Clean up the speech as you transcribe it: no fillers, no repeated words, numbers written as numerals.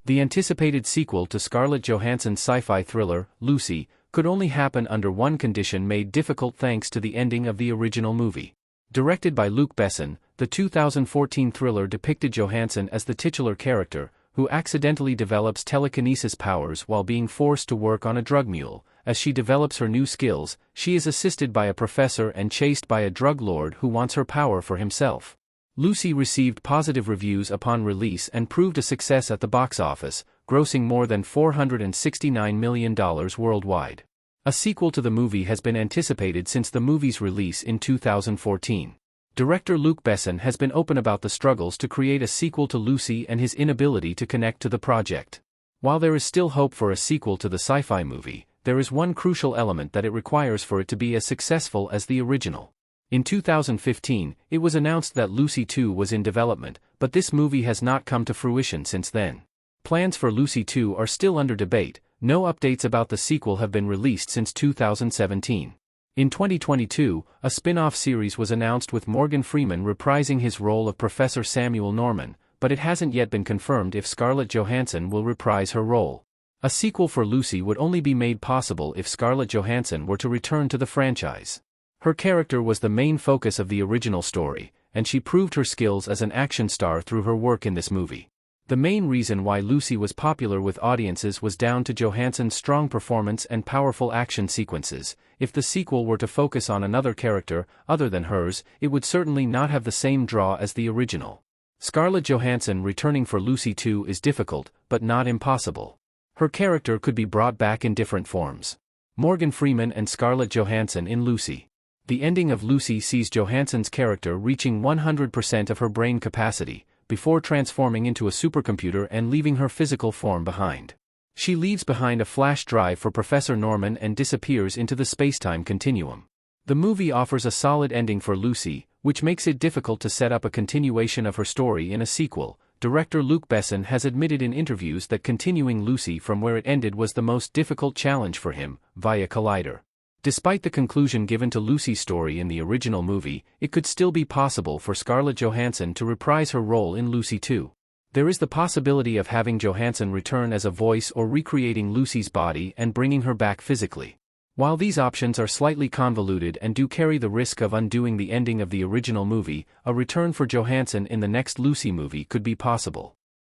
The anticipated sequel to Scarlett Johansson's sci-fi thriller, Lucy, could only happen under one condition made difficult thanks to the ending of the original movie. Directed by Luc Besson, the 2014 thriller depicted Johansson as the titular character, who accidentally develops telekinesis powers while being forced to work on a drug mule. As she develops her new skills, she is assisted by a professor and chased by a drug lord who wants her power for himself. Lucy received positive reviews upon release and proved a success at the box office, grossing more than $469 million worldwide. A sequel to the movie has been anticipated since the movie's release in 2014. Director Luc Besson has been open about the struggles to create a sequel to Lucy and his inability to connect to the project. While there is still hope for a sequel to the sci-fi movie, there is one crucial element that it requires for it to be as successful as the original. In 2015, it was announced that Lucy 2 was in development, but this movie has not come to fruition since then. Plans for Lucy 2 are still under debate. No updates about the sequel have been released since 2017. In 2022, a spin-off series was announced with Morgan Freeman reprising his role of Professor Samuel Norman, but it hasn't yet been confirmed if Scarlett Johansson will reprise her role. A sequel for Lucy would only be made possible if Scarlett Johansson were to return to the franchise. Her character was the main focus of the original story, and she proved her skills as an action star through her work in this movie. The main reason why Lucy was popular with audiences was down to Johansson's strong performance and powerful action sequences. If the sequel were to focus on another character, other than hers, it would certainly not have the same draw as the original. Scarlett Johansson returning for Lucy 2 is difficult, but not impossible. Her character could be brought back in different forms. Morgan Freeman and Scarlett Johansson in Lucy. The ending of Lucy sees Johansson's character reaching 100% of her brain capacity, before transforming into a supercomputer and leaving her physical form behind. She leaves behind a flash drive for Professor Norman and disappears into the spacetime continuum. The movie offers a solid ending for Lucy, which makes it difficult to set up a continuation of her story in a sequel. Director Luc Besson has admitted in interviews that continuing Lucy from where it ended was the most difficult challenge for him, via Collider. Despite the conclusion given to Lucy's story in the original movie, it could still be possible for Scarlett Johansson to reprise her role in Lucy 2. There is the possibility of having Johansson return as a voice or recreating Lucy's body and bringing her back physically. While these options are slightly convoluted and do carry the risk of undoing the ending of the original movie, a return for Johansson in the next Lucy movie could be possible.